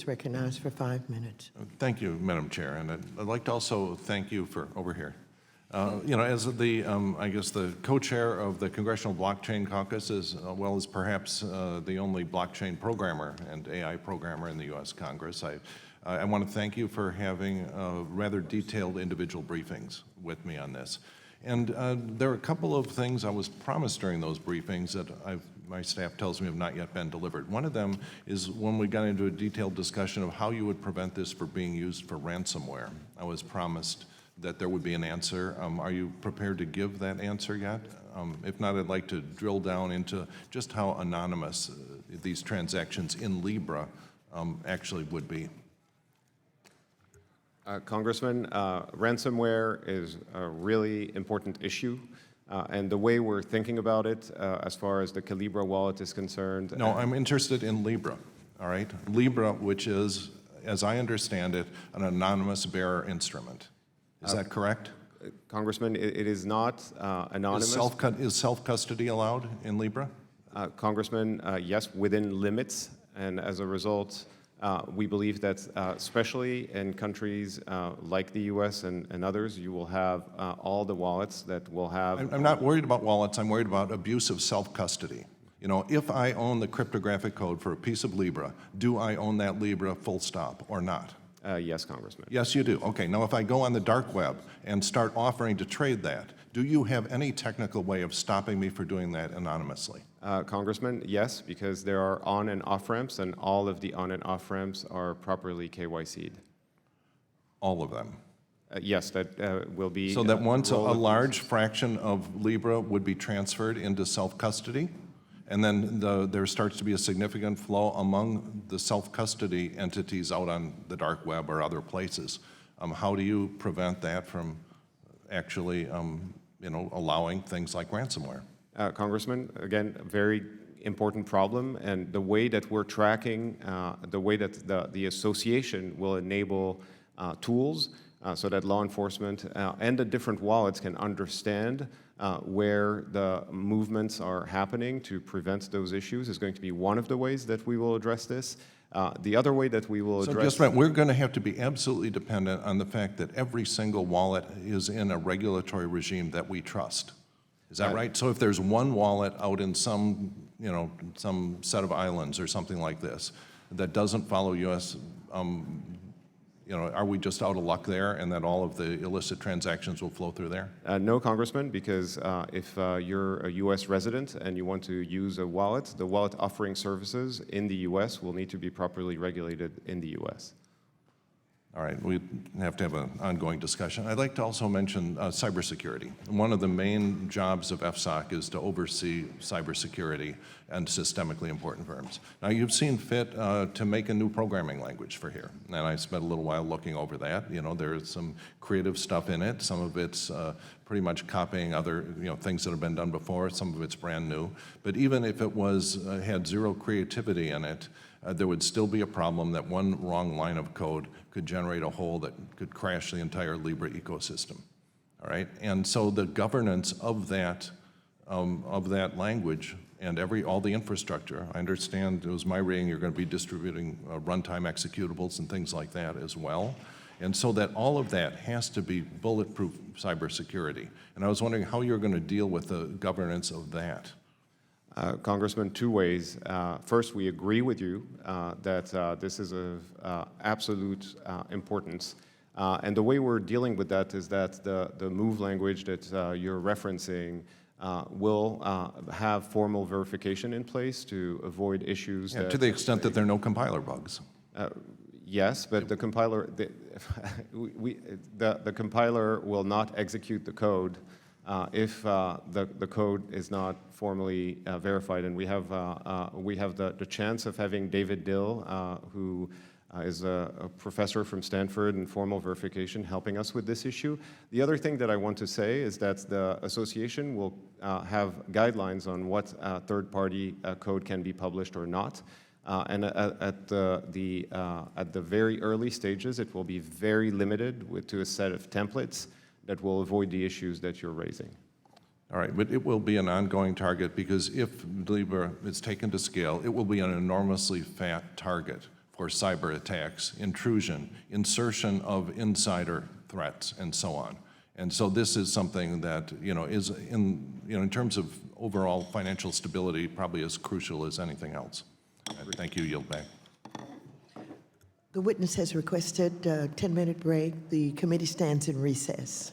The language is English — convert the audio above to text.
is recognized for 5 minutes. Thank you, Madam Chair, and I'd like to also thank you for over here. As the, I guess, the co-chair of the Congressional Blockchain Caucus, as well as perhaps the only blockchain programmer and AI programmer in the U.S. Congress, I want to thank you for having rather detailed individual briefings with me on this. And there are a couple of things I was promised during those briefings that my staff tells me have not yet been delivered. One of them is when we got into a detailed discussion of how you would prevent this from being used for ransomware. I was promised that there would be an answer. Are you prepared to give that answer yet? If not, I'd like to drill down into just how anonymous these transactions in Libra actually would be. Congressman, ransomware is a really important issue, and the way we're thinking about it as far as the Calibra wallet is concerned... No, I'm interested in Libra, all right? Libra, which is, as I understand it, an anonymous bearer instrument. Is that correct? Congressman, it is not anonymous. Is self-custody allowed in Libra? Congressman, yes, within limits, and as a result, we believe that especially in countries like the U.S. and others, you will have all the wallets that will have... I'm not worried about wallets, I'm worried about abuse of self-custody. You know, if I own the cryptographic code for a piece of Libra, do I own that Libra full stop or not? Yes, Congressman. Yes, you do. Okay, now if I go on the dark web and start offering to trade that, do you have any technical way of stopping me from doing that anonymously? Congressman, yes, because there are on and off ramps, and all of the on and off ramps are properly KYC'd. All of them? Yes, that will be... So that once a large fraction of Libra would be transferred into self-custody, and then there starts to be a significant flow among the self-custody entities out on the dark web or other places. How do you prevent that from actually, allowing things like ransomware? Congressman, again, a very important problem, and the way that we're tracking, the way that the association will enable tools so that law enforcement and the different wallets can understand where the movements are happening to prevent those issues is going to be one of the ways that we will address this. The other way that we will address... So just right, we're going to have to be absolutely dependent on the fact that every single wallet is in a regulatory regime that we trust. Is that right? So if there's one wallet out in some, some set of islands or something like this that doesn't follow U.S., are we just out of luck there and that all of the illicit transactions will flow through there? No, Congressman, because if you're a U.S. resident and you want to use a wallet, the wallet offering services in the U.S. will need to be properly regulated in the U.S. All right, we have to have an ongoing discussion. I'd like to also mention cybersecurity. One of the main jobs of FSOC is to oversee cybersecurity and systemically important firms. Now, you've seen fit to make a new programming language for here, and I spent a little while looking over that. There's some creative stuff in it. Some of it's pretty much copying other things that have been done before. Some of it's brand new. But even if it had zero creativity in it, there would still be a problem that one wrong line of code could generate a hole that could crash the entire Libra ecosystem. All right, and so the governance of that language and all the infrastructure. I understand it was my reading you're going to be distributing runtime executables and things like that as well, and so that all of that has to be bulletproof cybersecurity. And I was wondering how you're going to deal with the governance of that. Congressman, two ways. First, we agree with you that this is of absolute importance. And the way we're dealing with that is that the move language that you're referencing will have formal verification in place to avoid issues. To the extent that there are no compiler bugs. Yes, but the compiler, the compiler will not execute the code if the code is not formally verified. And we have the chance of having David Dill, who is a professor from Stanford in formal verification, helping us with this issue. The other thing that I want to say is that the association will have guidelines on what third-party code can be published or not. And at the very early stages, it will be very limited to a set of templates that will avoid the issues that you're raising. All right, but it will be an ongoing target because if Libra is taken to scale, it will be an enormously fat target course, cyber attacks, intrusion, insertion of insider threats, and so on. And so this is something that, is in terms of overall financial stability, probably as crucial as anything else. Thank you, yield back. The witness has requested a 10-minute break. The committee stands in recess.